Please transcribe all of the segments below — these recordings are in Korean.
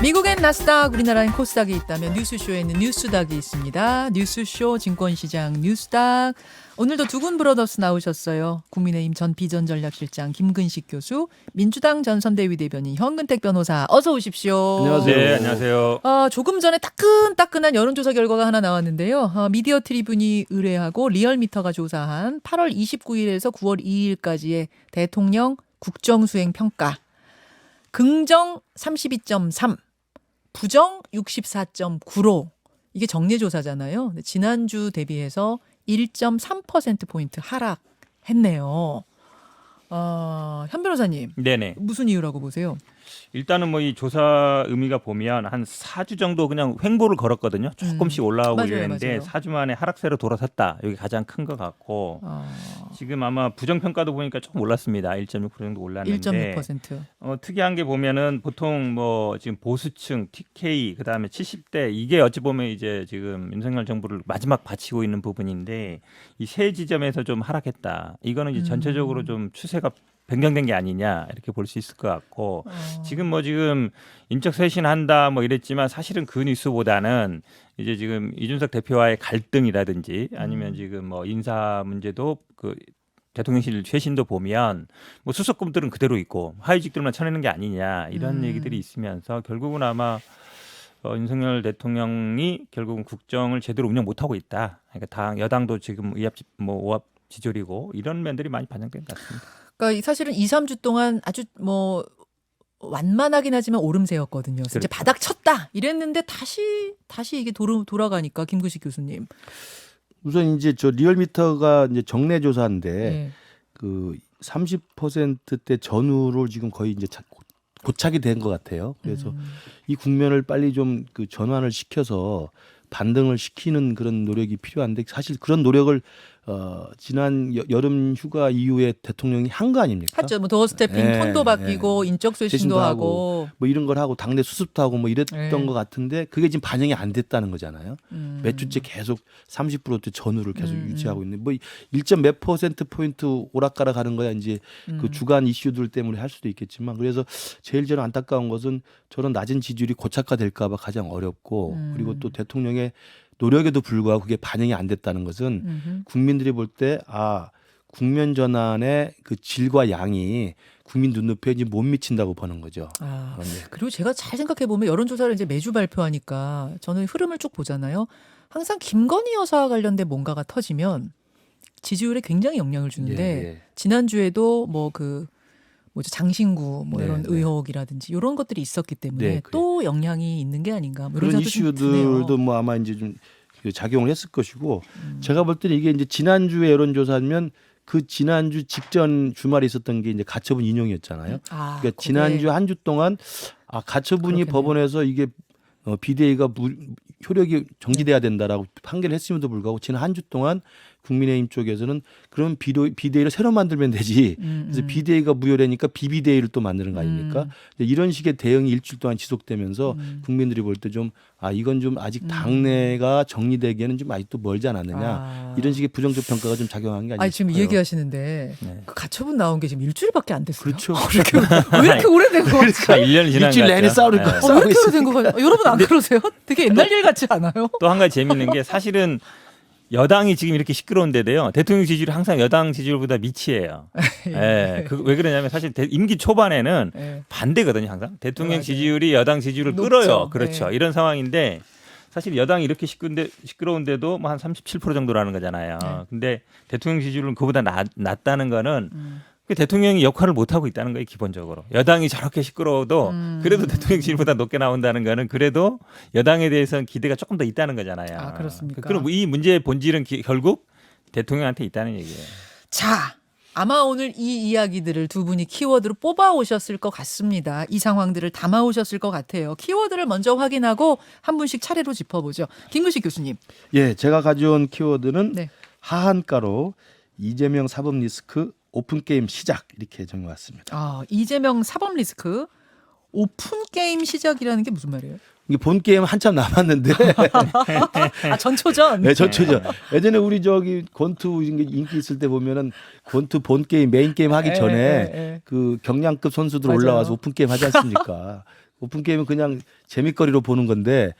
미국엔 나스닥, 우리나라엔 코스닥이 있다면 뉴스쇼에는 뉴스닥이 있습니다. 뉴스쇼 증권시장 뉴스닥. 오늘도 두군 브러더스 나오셨어요. 국민의힘 전 비전전략실장 김근식 교수, 민주당 전 선대위 대변인 현근택 변호사, 어서 오십시오. 안녕하세요. 네, 안녕하세요. 조금 전에 따끈따끈한 여론조사 결과가 하나 나왔는데요. 미디어 트리뷴이 의뢰하고 리얼미터가 조사한 8월 29일에서 9월 2일까지의 대통령 국정수행 평가. 긍정 32.3, 부정 64.9로 이게 정례조사잖아요. 지난주 대비해서 1.3%포인트 하락했네요. 현 변호사님, 네네. 무슨 이유라고 보세요? 일단은 뭐 이 조사 의미가 보면 한 4주 정도 그냥 횡보를 걸었거든요. 조금씩 올라오고 맞아요, 이랬는데 맞아요. 4주 만에 하락세로 돌아섰다. 여기 가장 큰 것 같고 지금 아마 부정평가도 보니까 조금 올랐습니다. 1.6% 정도 올랐는데 1.6%. 특이한 게 보면은 보통 뭐 지금 보수층, TK 그다음에 70대 이게 어찌 보면 이제 지금 윤석열 정부를 마지막 바치고 있는 부분인데 이 세 지점에서 좀 하락했다. 이거는 이제 전체적으로 좀 추세가 변경된 게 아니냐 이렇게 볼 수 있을 것 같고 지금 인적 쇄신한다 뭐 이랬지만 사실은 그 뉴스보다는 이제 지금 이준석 대표와의 갈등이라든지 아니면 지금 뭐 인사 문제도 그 대통령실 쇄신도 보면 뭐 수석급들은 그대로 있고 하위직들만 쳐내는 게 아니냐 이런 얘기들이 있으면서 결국은 아마 윤석열 대통령이 결국은 국정을 제대로 운영 못하고 있다. 그러니까 당 여당도 지금 오합 지졸이고 이런 면들이 많이 반영된 것 같습니다. 그러니까 사실은 2, 3주 동안 아주 뭐 완만하긴 하지만 오름세였거든요. 그래서 이제 그렇죠. 바닥 쳤다 이랬는데 다시 이게 돌아가니까 김근식 교수님. 우선 이제 저 리얼미터가 이제 정례 조사인데 네. 그 30%대 전후를 지금 거의 이제 고착이 된 것 같아요. 그래서 이 국면을 빨리 좀 그 전환을 시켜서 반등을 시키는 그런 노력이 필요한데 사실 그런 노력을 지난 여름 휴가 이후에 대통령이 한 거 아닙니까? 했죠. 뭐 도어 스태핑 네, 톤도 바뀌고 인적 쇄신도 쇄신도 하고. 뭐 이런 걸 하고 당내 수습도 하고 뭐 이랬던 네. 것 같은데 그게 지금 반영이 안 됐다는 거잖아요. 몇 주째 계속 30%대 전후를 계속 유지하고 있는 뭐 1점 몇 %포인트 오락가락 하는 거야 이제 그 주간 이슈들 때문에 할 수도 있겠지만 그래서 제일 저는 안타까운 것은 저런 낮은 지지율이 고착화될까 봐 가장 어렵고 그리고 또 대통령의 노력에도 불구하고 그게 반영이 안 됐다는 것은 국민들이 볼 때 국면 전환의 그 질과 양이 국민 눈높이에 이제 못 미친다고 보는 거죠. 네. 그리고 제가 잘 생각해 보면 여론조사를 이제 매주 발표하니까 저는 흐름을 쭉 보잖아요. 항상 김건희 여사와 관련된 뭔가가 터지면 지지율에 굉장히 영향을 주는데 예. 지난주에도 뭐죠 장신구 뭐 네, 이런 네. 의혹이라든지 이런 것들이 있었기 때문에 네, 또 영향이 있는 게 아닌가. 뭐 그런 이런 생각도 좀 드네요. 이슈들도 뭐 아마 이제 좀 작용을 했을 것이고 제가 볼 때는 이게 이제 지난주에 여론조사면 그 지난주 직전 주말에 있었던 게 이제 가처분 인용이었잖아요. 그러니까 지난주 한 주 동안 가처분이 그렇겠네요. 법원에서 이게 비대위가 효력이 정지돼야 된다라고 판결을 했음에도 불구하고 지난 한 주 동안 국민의힘 쪽에서는 그럼 비대위를 새로 만들면 되지. 그래서 비대위가 무효되니까 비비대위를 또 만드는 거 아닙니까? 이런 식의 대응이 일주일 동안 지속되면서 국민들이 볼 때 좀 이건 좀 아직 당내가 정리되기에는 좀 아직도 멀지 않았느냐. 이런 식의 부정적 평가가 좀 작용한 게 아닐까. 지금 이 얘기하시는데 그 가처분 나온 게 지금 일주일밖에 안 됐어요. 그렇죠. 왜 이렇게 오래된 거 같지? 1년이 지난 일주일 것 내내 같죠. 싸우는 네. 거. 왜 싸우고 이렇게 있어요. 오래된 거 같아요? 여러분 안 그러세요? 되게 옛날 일 같지 않아요? 또 한 가지 재밌는 게 사실은 여당이 지금 이렇게 시끄러운데도요. 대통령 지지율이 항상 여당 지지율보다 미치예요. 예. 왜 그러냐면 사실 임기 초반에는 예. 반대거든요, 항상. 대통령 맞아요. 지지율이 여당 지지율을 높죠. 끌어요. 그렇죠. 네. 이런 상황인데 사실 여당이 이렇게 시끄러운데도 뭐 한 37% 정도라는 거잖아요. 네. 근데 대통령 지지율은 그보다 낮다는 거는 그 대통령이 역할을 못 하고 있다는 거예요, 기본적으로. 여당이 저렇게 시끄러워도 그래도 대통령 지지율보다 높게 나온다는 거는 그래도 여당에 대해서는 기대가 조금 더 있다는 거잖아요. 그렇습니까? 그럼 이 문제의 본질은 결국 대통령한테 있다는 얘기예요. 자, 아마 오늘 이 이야기들을 두 분이 키워드로 뽑아 오셨을 것 같습니다. 이 상황들을 담아 오셨을 것 같아요. 키워드를 먼저 확인하고 한 분씩 차례로 짚어보죠. 김근식 교수님. 예, 제가 가져온 키워드는 네. 하한가로 이재명 사법 리스크 오픈 게임 시작 이렇게 정해왔습니다. 이재명 사법 리스크 오픈 게임 시작이라는 게 무슨 말이에요? 이게 본 게임 한참 남았는데 전초전. 네, 전초죠. 예전에 우리 권투 인기 있을 때 보면은 권투 본 게임 메인 게임 하기 전에 그 경량급 선수들 맞아요. 올라와서 오픈 게임 하지 않습니까? 오픈 게임은 그냥 재밌거리로 보는 건데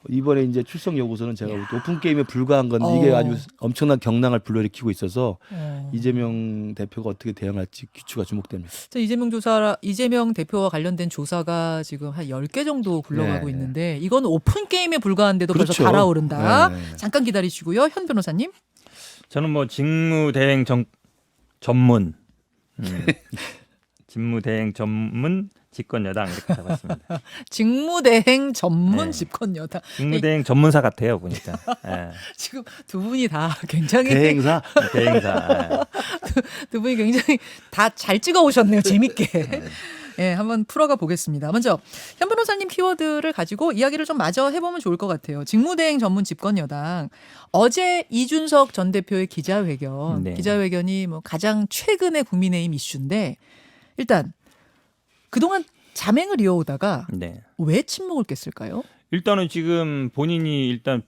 이번에 이제 출석 요구서는 제가 볼 때 오픈 게임에 불과한 건데 이게 아주 엄청난 경랑을 불러일으키고 있어서 이재명 대표가 어떻게 대응할지 귀추가 주목됩니다. 이재명 대표와 관련된 조사가 지금 한 10개 정도 굴러가고 네. 있는데 이건 오픈 게임에 불과한데도 그렇죠. 벌써 달아오른다. 네. 잠깐 기다리시고요. 현 변호사님. 저는 뭐 직무대행 전문 직무대행 전문 집권 여당 이렇게 잡았습니다. 직무대행 전문 네. 집권 여당. 직무대행 전문사 같아요 보니까. 예. 지금 두 분이 다 굉장히 대행사 대행사. 두 분이 굉장히 다 잘 찍어 오셨네요. 재밌게. 예, 한번 풀어가 보겠습니다. 먼저 현 변호사님 키워드를 가지고 이야기를 좀 마저 해보면 좋을 것 같아요. 직무대행 전문 집권 여당. 어제 이준석 전 대표의 기자회견. 네. 기자회견이 뭐 가장 최근의 국민의힘 이슈인데 일단 그동안 자맹을 이어오다가 네. 왜 침묵을 깼을까요? 일단은 지금 본인이 일단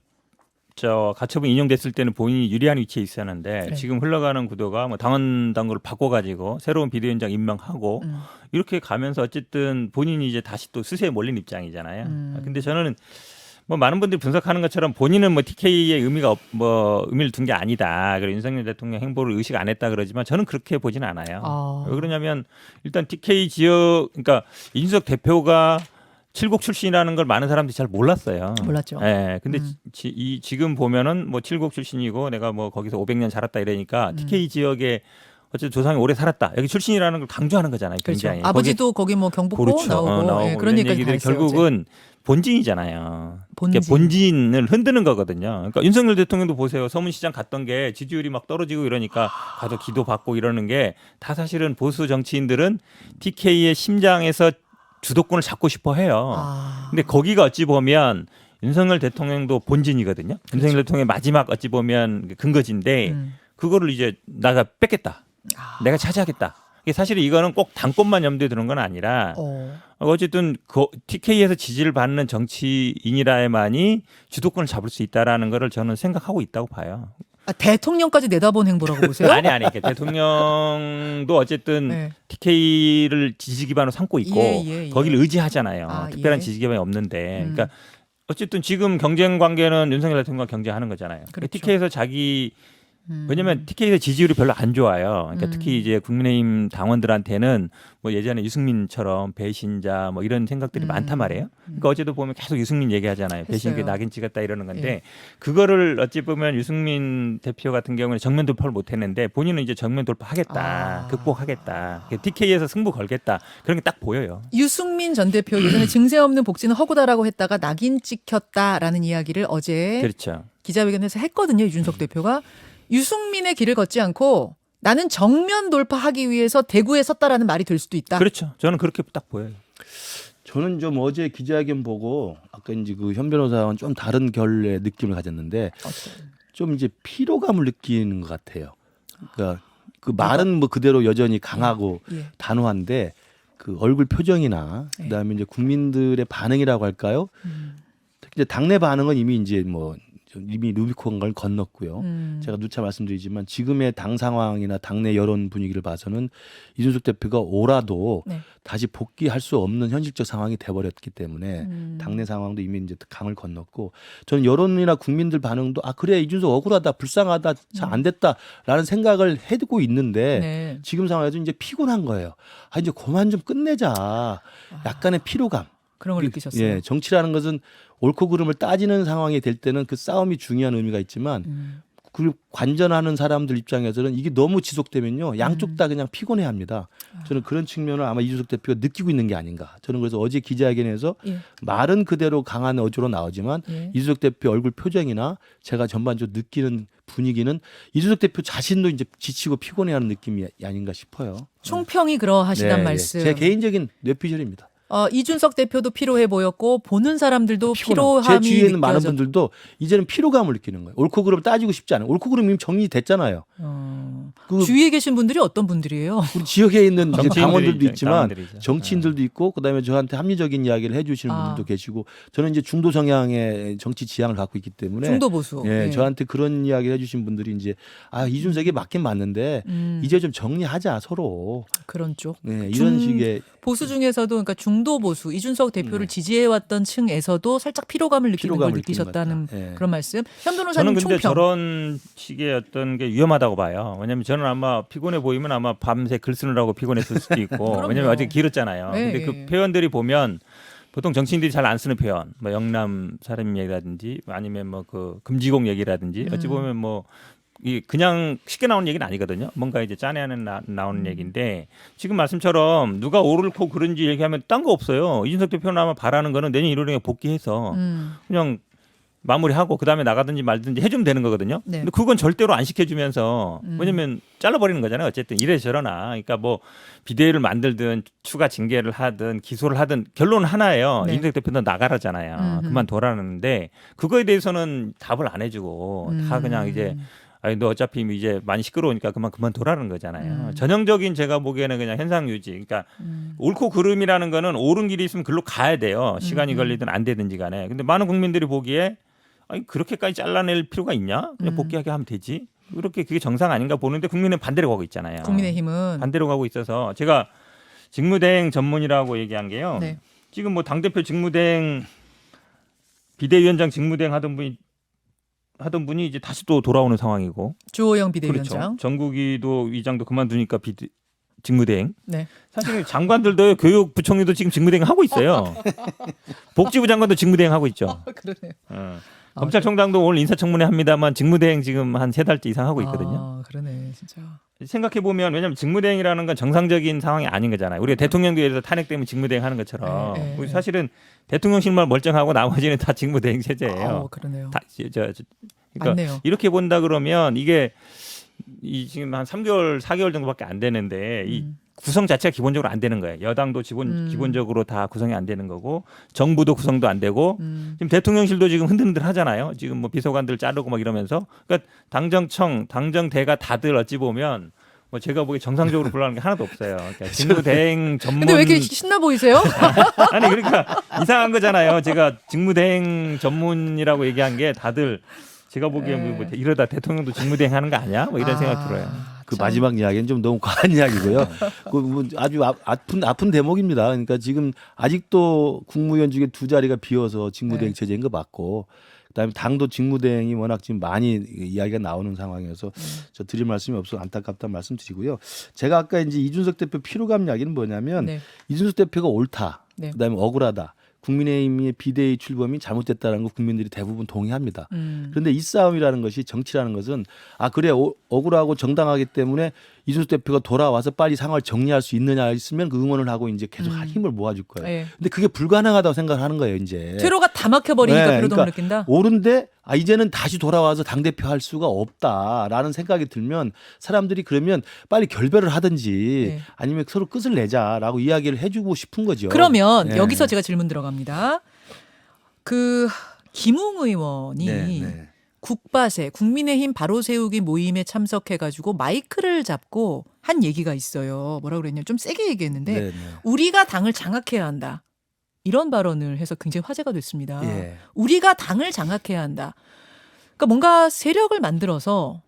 저 가처분 인용됐을 때는 본인이 유리한 위치에 있었는데 네. 지금 흘러가는 구도가 뭐 당원 당규를 바꿔가지고 새로운 비대위원장 임명하고 이렇게 가면서 어쨌든 본인이 이제 다시 또 수세에 몰린 입장이잖아요. 근데 저는 뭐 많은 분들이 분석하는 것처럼 본인은 뭐 TK의 의미를 둔 게 아니다. 그리고 윤석열 대통령 행보를 의식 안 했다 그러지만 저는 그렇게 보지는 않아요. 왜 그러냐면 일단 TK 지역 그러니까 이준석 대표가 칠곡 출신이라는 걸 많은 사람들이 잘 몰랐어요. 몰랐죠. 예. 근데 지금 보면은 뭐 칠곡 출신이고 내가 뭐 거기서 500년 살았다 이러니까 TK 지역에 어쨌든 조상이 오래 살았다. 여기 출신이라는 걸 강조하는 거잖아요. 그렇죠. 굉장히. 아버지도 거기 뭐 경북고 그렇죠. 나오고 예, 그런 이런 얘기까지 다 얘기들이 했어요. 결국은 본진이잖아요. 본진. 그러니까 본진을 흔드는 거거든요. 그러니까 윤석열 대통령도 보세요. 서문시장 갔던 게 지지율이 막 떨어지고 이러니까 가서 기도 받고 이러는 게 다 사실은 보수 정치인들은 TK의 심장에서 주도권을 잡고 싶어 해요. 근데 거기가 어찌 보면 윤석열 대통령도 본진이거든요. 윤석열 대통령의 마지막 어찌 보면 근거지인데 그거를 이제 나가 뺏겠다. 내가 차지하겠다. 사실 이거는 꼭 당권만 염두에 두는 건 아니라 어쨌든 TK에서 지지를 받는 정치인이라야만이 주도권을 잡을 수 있다라는 거를 저는 생각하고 있다고 봐요. 대통령까지 내다본 행보라고 보세요? 아니 그러니까 대통령도 어쨌든 네. TK를 지지 기반으로 삼고 있고 예. 거기를 의지하잖아요. 아, 특별한 예. 지지 기반이 없는데 그러니까 어쨌든 지금 경쟁 관계는 윤석열 대통령과 경쟁하는 거잖아요. 그렇죠. TK에서 자기 왜냐면 TK에서 지지율이 별로 안 좋아요. 그러니까 특히 이제 국민의힘 당원들한테는 뭐 예전에 유승민처럼 배신자 뭐 이런 생각들이 많단 말이에요. 그러니까 어제도 보면 계속 유승민 얘기하잖아요. 배신자 낙인 찍었다 이러는 건데 예. 그거를 어찌 보면 유승민 대표 같은 경우는 정면 돌파를 못했는데 본인은 이제 정면 돌파하겠다, 극복하겠다, TK에서 승부 걸겠다 그런 게 딱 보여요. 유승민 전 대표 예전에 증세 없는 복지는 허구다라고 했다가 낙인 찍혔다라는 이야기를 어제 그렇죠. 기자회견에서 했거든요. 이준석 대표가 유승민의 길을 걷지 않고 나는 정면 돌파하기 위해서 대구에 섰다라는 말이 될 수도 있다. 그렇죠. 저는 그렇게 딱 보여요. 저는 좀 어제 기자회견 보고 아까 이제 그 현 변호사와는 좀 다른 결의 느낌을 가졌는데 좀 이제 피로감을 느끼는 것 같아요. 그러니까 그 말은 뭐 그대로 여전히 강하고 예. 단호한데 그 얼굴 표정이나 그다음에 이제 국민들의 반응이라고 할까요? 특히 이제 당내 반응은 이미 이제 뭐 이미 루비콘을 건넜고요. 제가 누차 말씀드리지만 지금의 당 상황이나 당내 여론 분위기를 봐서는 이준석 대표가 오라도 네. 다시 복귀할 수 없는 현실적 상황이 돼버렸기 때문에 당내 상황도 이미 이제 강을 건넜고 저는 여론이나 국민들 반응도 아 그래 이준석 억울하다 불쌍하다 잘 안 됐다라는 생각을 해두고 있는데 네. 지금 상황에서 이제 피곤한 거예요. 아 이제 그만 좀 끝내자. 약간의 피로감. 그런 걸 느끼셨어요. 예, 정치라는 것은 옳고 그름을 따지는 상황이 될 때는 그 싸움이 중요한 의미가 있지만 그리고 관전하는 사람들 입장에서는 이게 너무 지속되면요 양쪽 다 그냥 피곤해합니다. 저는 그런 측면을 아마 이준석 대표가 느끼고 있는 게 아닌가. 저는 그래서 어제 기자회견에서 예. 말은 그대로 강한 어조로 나오지만 예. 이준석 대표 얼굴 표정이나 제가 전반적으로 느끼는 분위기는 이준석 대표 자신도 이제 지치고 피곤해하는 느낌이 아닌가 싶어요. 총평이 그러하시단 말씀. 제 개인적인 뇌피셜입니다. 이준석 대표도 피로해 보였고 보는 사람들도 피곤함. 피로함이 제 주위에 있는 많은 느껴져. 분들도 이제는 피로감을 느끼는 거예요. 옳고 그름 따지고 싶지 않아요. 옳고 그름 이미 정리됐잖아요. 그 주위에 계신 분들이 어떤 분들이에요? 우리 지역에 있는 이제 정치인들이 당원들도 있죠, 있지만 당원들이죠. 정치인들도 있고 그다음에 저한테 합리적인 이야기를 해주시는 분들도 계시고 저는 이제 중도 성향의 정치 지향을 갖고 있기 때문에 중도 보수. 예, 예. 저한테 그런 이야기를 해주신 분들이 이제 아 이준석이 맞긴 맞는데 이제 좀 정리하자 서로 그런 쪽. 네, 이런 중- 식의 보수 중에서도 그러니까 중도 보수 이준석 대표를 지지해왔던 층에서도 살짝 피로감을 느끼는 걸 피로감을 느끼는 느끼셨다는 것 같다. 예. 그런 말씀. 현 저는 변호사님 근데 총평. 저런 식의 어떤 게 위험하다고 봐요. 왜냐하면 저는 아마 피곤해 보이면 아마 밤새 글 쓰느라고 피곤했을 수도 있고 그럼요. 왜냐하면 어제 길었잖아요. 네, 근데 예. 그 표현들이 보면 보통 정치인들이 잘 안 쓰는 표현, 뭐 영남 사람 얘기라든지 아니면 뭐 그 금지곡 얘기라든지 어찌 보면 뭐 이 그냥 쉽게 나오는 얘기는 아니거든요. 뭔가 이제 짜내는 나오는 얘기인데 지금 말씀처럼 누가 옳고 그른지 얘기하면 딴 거 없어요. 이준석 대표는 아마 바라는 거는 내년 1월에 복귀해서 그냥 마무리하고 그다음에 나가든지 말든지 해주면 되는 거거든요. 네. 근데 그건 절대로 안 시켜주면서 왜냐면 잘라버리는 거잖아요. 어쨌든 이래 저러나. 그러니까 뭐 비대위를 만들든 추가 징계를 하든 기소를 하든 결론은 하나예요. 네. 이준석 대표도 나가라잖아요. 그만둬라는데 그거에 대해서는 답을 안 해주고 다 그냥 이제 아니 너 어차피 이제 많이 시끄러우니까 그만둬라는 거잖아요. 전형적인 제가 보기에는 그냥 현상 유지. 그러니까 옳고 그름이라는 거는 옳은 길이 있으면 글로 가야 돼요. 시간이 걸리든 안 되든지 간에. 근데 많은 국민들이 보기에 아니 그렇게까지 잘라낼 필요가 있냐? 그냥 복귀하게 하면 되지. 그렇게 그게 정상 아닌가 보는데 국민은 반대로 가고 있잖아요. 국민의힘은 반대로 가고 있어서 제가 직무대행 전문이라고 얘기한 게요. 네. 지금 뭐 당대표 직무대행 비대위원장 직무대행 하던 분이 이제 다시 또 돌아오는 상황이고. 주호영 그렇죠. 비대위원장. 정국이도 위장도 그만두니까 직무대행. 네. 사실 장관들도 교육부총리도 지금 직무대행 하고 있어요. 복지부 장관도 직무대행 하고 있죠. 그러네요. 검찰총장도 오늘 인사청문회 합니다만 직무대행 지금 한 3달째 이상 하고 있거든요. 아, 그러네 진짜. 생각해 보면 왜냐하면 직무대행이라는 건 정상적인 상황이 아닌 거잖아요. 우리가 대통령도 예를 들어 탄핵되면 직무대행 하는 것처럼 네, 네, 우리 네. 사실은 대통령실만 멀쩡하고 나머지는 다 직무대행 체제예요. 그러네요. 그러니까 맞네요. 이렇게 본다 그러면 이게 지금 한 3개월, 4개월 정도밖에 안 되는데 이 구성 자체가 기본적으로 안 되는 거예요. 여당도 기본적으로 다 구성이 안 되는 거고 정부도 구성도 안 되고 지금 대통령실도 지금 흔들흔들 하잖아요. 지금 뭐 비서관들 자르고 막 이러면서 그러니까 당정청, 당정대가 다들 어찌 보면 뭐 제가 보기에 정상적으로 굴러가는 게 하나도 없어요. 그러니까 직무대행 전문. 근데 왜 이렇게 신나 보이세요? 아니 그러니까 이상한 거잖아요. 제가 직무대행 전문이라고 얘기한 게 다들 제가 보기엔 뭐 이러다 대통령도 직무대행 하는 거 아니야? 뭐 이런 생각 들어요. 그 마지막 이야기는 좀 너무 과한 이야기고요. 그뭐 아주 아픈 대목입니다. 그러니까 지금 아직도 국무위원 중에 2자리가 비어서 직무대행 체제인 거 맞고, 그다음에 당도 직무대행이 워낙 지금 많이 이야기가 나오는 상황이어서 저 드릴 말씀이 없어서 안타깝다는 말씀드리고요. 제가 아까 이제 이준석 대표 피로감 이야기는 뭐냐면 네. 이준석 대표가 옳다, 네. 그다음에 억울하다. 국민의힘의 비대위 출범이 잘못됐다는 거 국민들이 대부분 동의합니다. 그런데 이 싸움이라는 것이 정치라는 것은 그래 억울하고 정당하기 때문에 이준석 대표가 돌아와서 빨리 상황을 정리할 수 있느냐 있으면 그 응원을 하고 이제 계속 힘을 모아줄 거예요. 네. 근데 그게 불가능하다고 생각하는 거예요, 이제. 퇴로가 다 막혀버리니까 네, 피로감을 그러니까 느낀다. 옳은데 이제는 다시 돌아와서 당대표 할 수가 없다라는 생각이 들면 사람들이 그러면 빨리 결별을 하든지 네. 아니면 서로 끝을 내자라고 이야기를 해주고 싶은 거죠. 그러면 네. 여기서 제가 질문 들어갑니다. 그 김웅 의원이 네. 국바세 국민의힘 바로 세우기 모임에 참석해가지고 마이크를 잡고 한 얘기가 있어요. 뭐라 그랬냐? 좀 세게 얘기했는데 네, 네. 우리가 당을 장악해야 한다. 이런 발언을 해서 굉장히 화제가 됐습니다. 예. 우리가 당을 장악해야 한다. 그러니까 뭔가 세력을 만들어서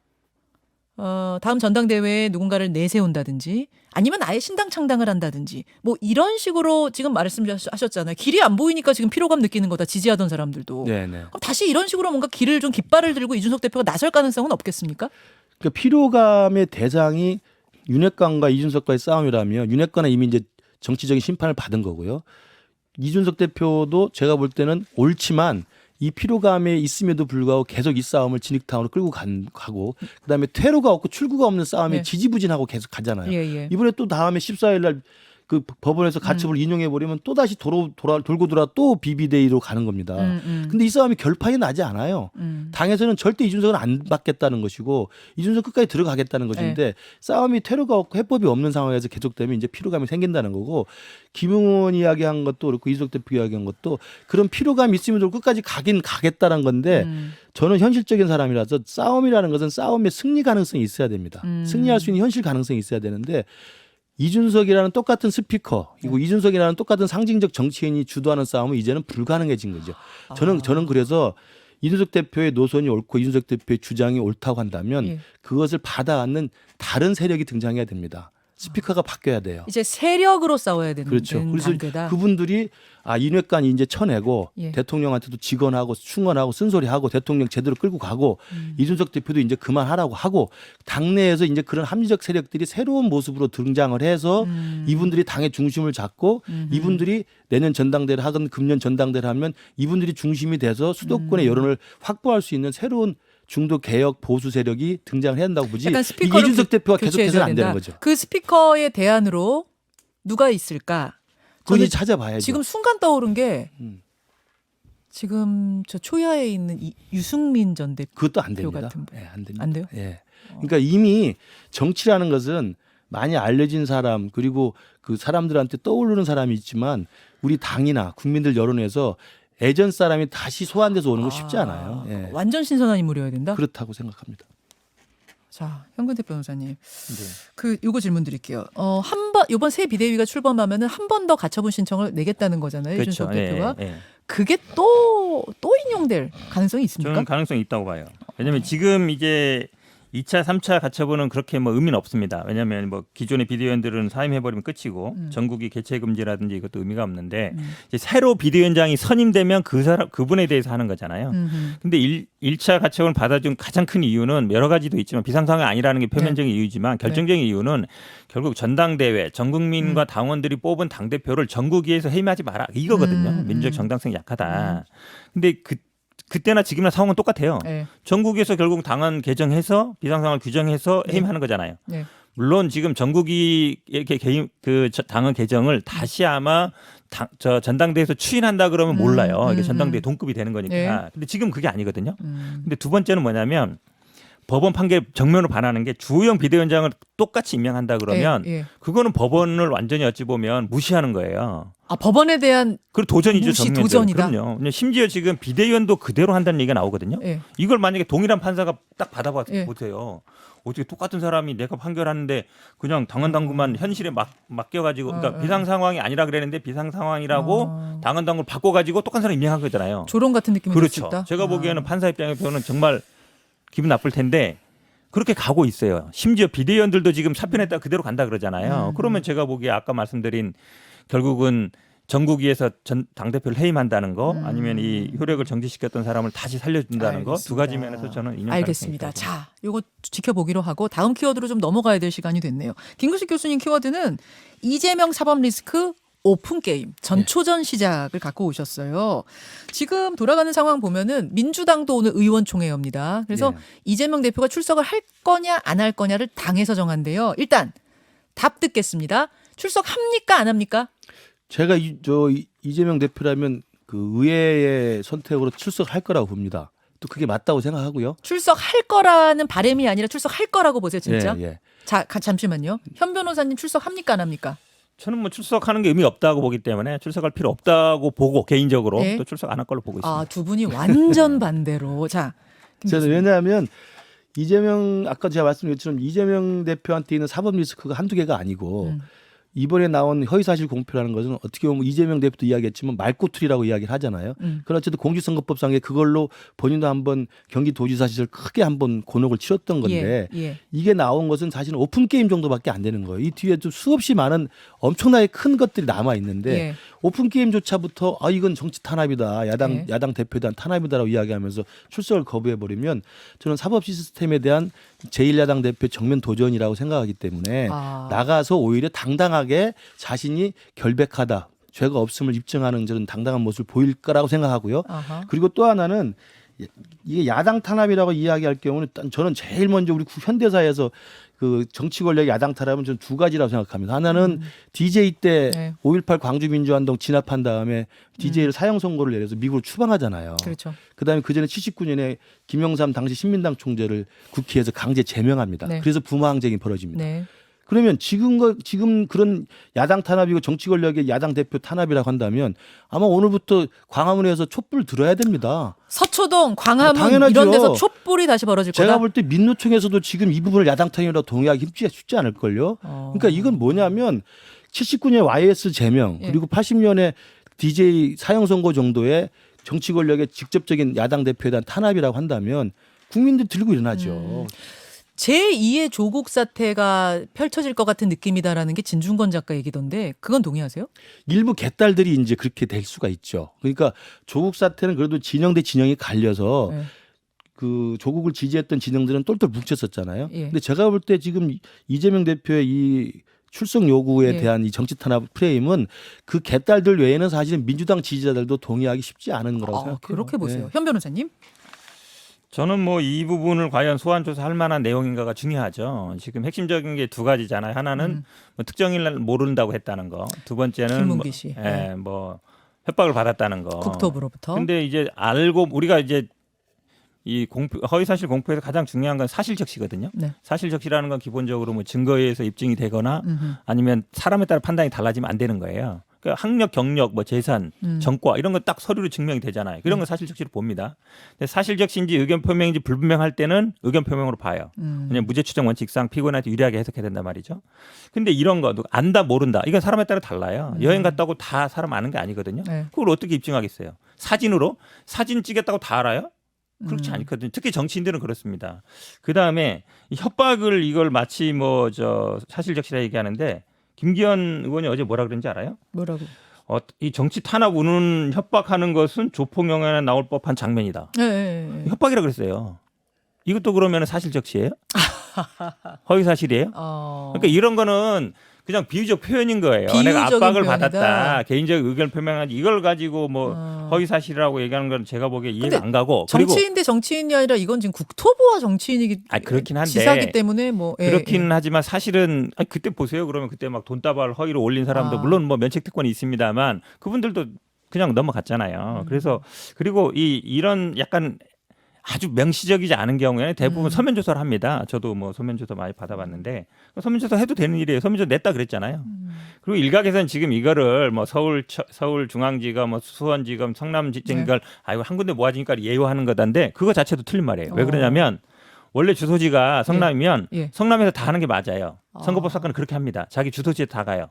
다음 전당대회에 누군가를 내세운다든지 아니면 아예 신당 창당을 한다든지 뭐 이런 식으로 지금 말씀하셨잖아요. 길이 안 보이니까 지금 피로감 느끼는 거다. 지지하던 사람들도. 네, 네. 그럼 다시 이런 식으로 뭔가 길을 좀 깃발을 들고 이준석 대표가 나설 가능성은 없겠습니까? 그러니까 피로감의 대상이 윤핵관과 이준석과의 싸움이라면 윤핵관은 이미 이제 정치적인 심판을 받은 거고요. 이준석 대표도 제가 볼 때는 옳지만 이 피로감에 있음에도 불구하고 계속 이 싸움을 진흙탕으로 끌고 가고 그다음에 퇴로가 없고 출구가 없는 싸움에 네. 지지부진하고 계속 가잖아요. 예. 이번에 또 다음에 14일 날 그 법원에서 가처분 인용해 버리면 또 다시 돌고 돌아 또 비비데이로 가는 겁니다. 근데 이 싸움이 결판이 나지 않아요. 당에서는 절대 이준석은 안 받겠다는 것이고 이준석 끝까지 들어가겠다는 것인데 싸움이 퇴로가 없고 해법이 없는 상황에서 계속되면 이제 피로감이 생긴다는 거고 김웅원 이야기한 것도 그렇고 이준석 대표 이야기한 것도 그런 피로감이 있으면 끝까지 가긴 가겠다는 건데 저는 현실적인 사람이라서 싸움이라는 것은 싸움의 승리 가능성이 있어야 됩니다. 승리할 수 있는 현실 가능성이 있어야 되는데 이준석이라는 똑같은 스피커 그리고 이준석이라는 똑같은 상징적 정치인이 주도하는 싸움은 이제는 불가능해진 거죠. 저는 그래서 이준석 대표의 노선이 옳고 이준석 대표의 주장이 옳다고 한다면 그것을 받아안는 다른 세력이 등장해야 됩니다. 스피커가 바뀌어야 돼요. 이제 세력으로 싸워야 되는 그렇죠. 그래서 단계다. 그분들이 인회관이 이제 쳐내고 예. 대통령한테도 직언하고 충언하고 쓴소리하고 대통령 제대로 끌고 가고 이준석 대표도 이제 그만하라고 하고 당내에서 이제 그런 합리적 세력들이 새로운 모습으로 등장을 해서 이분들이 당의 중심을 잡고 이분들이 내년 전당대를 하건 금년 전당대를 하면 이분들이 중심이 돼서 수도권의 여론을 확보할 수 있는 새로운 중도 개혁 보수 세력이 등장을 해야 한다고 보지. 약간 이게 스피커를 이준석 대표가 교체해줘야 계속해서는 안 된다. 되는 거죠. 그 스피커의 대안으로 누가 있을까? 그건 저는 이제 찾아봐야죠. 지금 순간 떠오른 게 음. 지금 저 초야에 있는 유승민 전 대표 그것도 안 됩니다. 같은 분. 예, 안 됩니다. 안 돼요? 예. 그러니까 이미 정치라는 것은 많이 알려진 사람 그리고 그 사람들한테 떠오르는 사람이 있지만 우리 당이나 국민들 여론에서 예전 사람이 다시 소환돼서 오는 건 쉽지 않아요. 예. 완전 신선한 인물이어야 된다. 그렇다고 생각합니다. 자, 현근택 변호사님, 네. 요거 질문 드릴게요. 이번 새 비대위가 출범하면은 한 번 더 가처분 신청을 내겠다는 거잖아요, 그렇죠. 이준석 대표가. 예, 예. 그게 또 인용될 가능성이 있습니까? 저는 가능성이 있다고 봐요. 왜냐하면 지금 이제 2차, 3차 가처분은 그렇게 뭐 의미는 없습니다. 왜냐하면 뭐 기존의 비대위원들은 사임해버리면 끝이고 전국이 개최 금지라든지 이것도 의미가 없는데 이제 새로 비대위원장이 선임되면 그분에 대해서 하는 거잖아요. 근데 1차 가처분 받아준 가장 큰 이유는 여러 가지도 있지만 비상상황이 아니라는 게 표면적인 이유지만 결정적인 이유는 결국 전당대회 전 국민과 당원들이 뽑은 당대표를 전국위에서 해임하지 마라 이거거든요. 민주적 정당성이 약하다. 근데 그때나 지금이나 상황은 똑같아요. 네. 전국에서 결국 당헌 개정해서 비상상황을 규정해서 해임하는 거잖아요. 네. 물론 지금 전국이 이렇게 당헌 개정을 다시 아마 전당대회에서 추인한다 그러면 몰라요. 이게 전당대회 동급이 되는 거니까. 네. 근데 지금 그게 아니거든요. 근데 두 번째는 뭐냐면 법원 판결 정면으로 반하는 게 주호영 비대위원장을 똑같이 임명한다 그러면 예. 그거는 법원을 완전히 어찌 보면 무시하는 거예요. 법원에 대한 그 도전이죠. 무시 정면으로. 도전이다. 그럼요. 심지어 지금 비대위원도 그대로 한다는 얘기가 나오거든요. 예. 이걸 만약에 동일한 판사가 딱 받아봐 예. 보세요. 어떻게 똑같은 사람이 내가 판결하는데 그냥 당헌 당규만 현실에 맡겨가지고 그러니까 비상 상황이 아니라 그랬는데 비상 상황이라고 당헌 당규를 바꿔가지고 똑같은 사람 임명한 거잖아요. 조롱 같은 느낌이 들 수 그렇죠. 있다. 제가 보기에는 판사 입장에서는 정말 기분 나쁠 텐데 그렇게 가고 있어요. 심지어 비대위원들도 지금 사표냈다 그대로 간다 그러잖아요. 그러면 제가 보기에 아까 말씀드린 결국은 전국위에서 당대표를 해임한다는 거 아니면 이 효력을 정지시켰던 사람을 다시 살려준다는 거 두 가지 면에서 저는 인용 알겠습니다. 자, 요거 지켜보기로 하고 다음 키워드로 좀 넘어가야 될 시간이 됐네요. 김근식 교수님 키워드는 이재명 사법 리스크 오픈 게임 전초전 시작을 갖고 오셨어요. 지금 돌아가는 상황 보면은 민주당도 오늘 의원총회입니다. 그래서 이재명 대표가 출석을 할 거냐 안 할 거냐를 당에서 정한대요. 일단 답 듣겠습니다. 출석합니까 안 합니까? 제가 이재명 대표라면 그 의회의 선택으로 출석할 거라고 봅니다. 또 그게 맞다고 생각하고요. 출석할 거라는 바람이 아니라 출석할 거라고 보세요, 진짜. 예. 자, 잠시만요. 현 변호사님 출석합니까 안 합니까? 저는 뭐 출석하는 게 의미 없다고 보기 때문에 출석할 필요 없다고 보고 개인적으로 네. 또 출석 안 할 걸로 보고 있습니다. 두 분이 완전 반대로. 자, 저는 왜냐하면 이재명 아까 제가 말씀드린 것처럼 이재명 대표한테 있는 사법 리스크가 한두 개가 아니고 이번에 나온 허위사실 공표라는 것은 어떻게 보면 이재명 대표도 이야기했지만 말꼬투리라고 이야기를 하잖아요. 그러나 어쨌든 공직선거법상에 그걸로 본인도 한번 경기도지사 시절 크게 한번 곤혹을 치렀던 건데 이게 나온 것은 사실은 오픈게임 정도밖에 안 되는 거예요. 이 뒤에 좀 수없이 많은 엄청나게 큰 것들이 남아 있는데 오픈게임조차부터 이건 정치 탄압이다. 야당 대표에 대한 탄압이다라고 이야기하면서 출석을 거부해버리면 저는 사법 시스템에 대한 제1야당 대표 정면 도전이라고 생각하기 때문에 나가서 오히려 당당하게 자신이 결백하다. 죄가 없음을 입증하는 저런 당당한 모습을 보일 거라고 생각하고요. 그리고 또 하나는 이게 야당 탄압이라고 이야기할 경우는 저는 제일 먼저 우리 현대사에서 그 정치 권력의 야당 탄압은 저는 두 가지라고 생각합니다. 하나는 DJ 때 5.18 광주민주화운동 진압한 다음에 DJ를 사형 선고를 내려서 미국으로 추방하잖아요. 그렇죠. 그다음에 그전에 79년에 김영삼 당시 신민당 총재를 국회에서 강제 제명합니다. 그래서 부마항쟁이 벌어집니다. 그러면 지금 그런 야당 탄압이고 정치 권력의 야당 대표 탄압이라고 한다면 아마 오늘부터 광화문에서 촛불 들어야 됩니다. 서초동, 광화문 당연하죠. 이런 데서 촛불이 다시 벌어질 거다. 제가 볼 때 민노총에서도 지금 이 부분을 야당 탄압이라고 동의하기 쉽지 않을걸요. 그러니까 이건 뭐냐면 79년 YS 제명 그리고 80년에 DJ 사형 선고 정도의 정치 권력의 직접적인 야당 대표에 대한 탄압이라고 한다면 국민들 들고 일어나죠. 제2의 조국 사태가 펼쳐질 것 같은 느낌이다라는 게 진중권 작가 얘기던데 그건 동의하세요? 일부 개딸들이 이제 그렇게 될 수가 있죠. 그러니까 조국 사태는 그래도 진영 대 진영이 갈려서 네. 그 조국을 지지했던 진영들은 똘똘 뭉쳤었잖아요. 예. 근데 제가 볼 때 지금 이재명 대표의 이 출석 요구에 예. 대한 이 정치 탄압 프레임은 그 개딸들 외에는 사실은 민주당 지지자들도 동의하기 쉽지 않은 거라고 생각해요. 그렇게 보세요. 네. 현 변호사님? 저는 뭐 이 부분을 과연 소환 조사할 만한 내용인가가 중요하죠. 지금 핵심적인 게 두 가지잖아요. 하나는 뭐 특정인을 모른다고 했다는 거. 두 번째는 김문기 씨. 뭐 협박을 받았다는 거. 국토부로부터. 근데 이제 알고 우리가 이제 이 허위사실 공표에서 가장 중요한 건 사실적시거든요. 네. 사실적시라는 건 기본적으로 뭐 증거에 의해서 입증이 되거나 아니면 사람에 따라 판단이 달라지면 안 되는 거예요. 그러니까 학력, 경력, 뭐 재산, 전과 이런 건 딱 서류로 증명이 되잖아요. 이런 건 사실적시로 봅니다. 근데 사실적시인지 의견 표명인지 불분명할 때는 의견 표명으로 봐요. 왜냐하면 무죄 추정 원칙상 피고인한테 유리하게 해석해야 된단 말이죠. 근데 이런 거 안다 모른다 이건 사람에 따라 달라요. 여행 갔다고 다 사람 아는 게 아니거든요. 네. 그걸 어떻게 입증하겠어요? 사진으로 사진 찍겠다고 다 알아요? 그렇지 않거든요. 특히 정치인들은 그렇습니다. 그 다음에 협박을 이걸 마치 뭐 저 사실적시라 얘기하는데 김기현 의원이 어제 뭐라 그랬는지 알아요? 뭐라고? 이 정치 탄압 우는 협박하는 것은 조폭영화에 나올 법한 장면이다. 네. 협박이라 그랬어요. 이것도 그러면 사실적시예요? 허위 사실이에요? 그러니까 이런 거는 그냥 비유적 표현인 거예요. 내가 비유적인 압박을 표현이다. 받았다. 개인적 의견 표명하지 이걸 가지고 뭐 허위 사실이라고 얘기하는 건 제가 보기에 이해가 안 가고. 그리고 정치인 대 정치인이 아니라 이건 지금 국토부와 정치인이기 그렇긴 한데 지사기 때문에 뭐 그렇긴 하지만 사실은 그때 보세요. 그러면 그때 막 돈다발 허위로 올린 사람도 물론 뭐 면책 특권이 있습니다만 그분들도 그냥 넘어갔잖아요. 그래서 그리고 이런 약간 아주 명시적이지 않은 경우에는 대부분 서면 조사를 합니다. 저도 뭐 서면 조사 많이 받아봤는데 서면 조사 해도 되는 일이에요. 서면 조사 냈다 그랬잖아요. 그리고 일각에서는 지금 이거를 뭐 서울중앙지검, 뭐 수원지검, 성남지검 이걸 한 군데 모아지니까 예우하는 거다인데 그거 자체도 틀린 말이에요. 왜 그러냐면 원래 주소지가 성남이면 성남에서 다 하는 게 맞아요. 선거법 사건은 그렇게 합니다. 자기 주소지에 다 가요.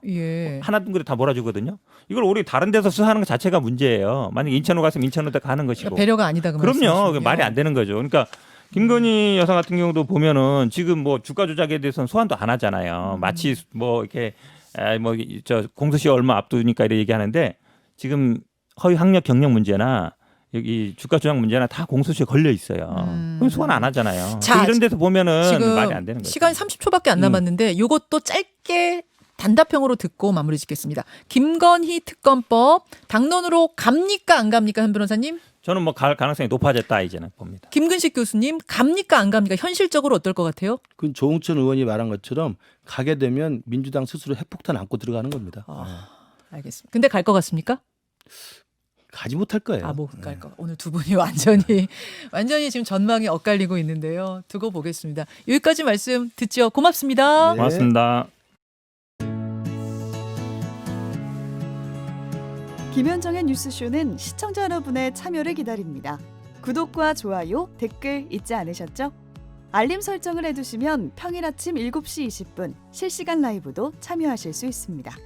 하나 둥그레 다 몰아주거든요. 이걸 우리 다른 데서 수사하는 것 자체가 문제예요. 만약 인천으로 갔으면 인천으로 가는 것이고. 그러니까 배려가 아니다. 그럼요. 말이 안 되는 거죠. 그러니까 김건희 여사 같은 경우도 보면은 지금 뭐 주가 조작에 대해서는 소환도 안 하잖아요. 마치 뭐 이렇게 뭐 저 공소시효 얼마 앞두니까 이렇게 얘기하는데 지금 허위 학력 경력 문제나 여기 주가 조작 문제나 다 공소시효에 걸려 있어요. 그럼 소환 안 하잖아요. 자, 이런 데서 보면은 지금 말이 안 되는 거죠. 시간 30초밖에 안 남았는데 이것도 짧게 단답형으로 듣고 마무리 짓겠습니다. 김건희 특검법 당론으로 갑니까 안 갑니까 현 변호사님? 저는 뭐 갈 가능성이 높아졌다 이제는 봅니다. 김근식 교수님 갑니까 안 갑니까? 현실적으로 어떨 것 같아요? 그 조홍천 의원이 말한 것처럼 가게 되면 민주당 스스로 핵폭탄 안고 들어가는 겁니다. 알겠습니다. 근데 갈 것 같습니까? 가지 못할 거예요. 못 갈 거. 오늘 두 분이 완전히 지금 전망이 엇갈리고 있는데요. 두고 보겠습니다. 여기까지 말씀 듣죠. 고맙습니다. 네. 고맙습니다. 김현정의 뉴스쇼는 시청자 여러분의 참여를 기다립니다. 구독과 좋아요, 댓글 잊지 않으셨죠? 알림 설정을 해두시면 평일 아침 7시 20분 실시간 라이브도 참여하실 수 있습니다.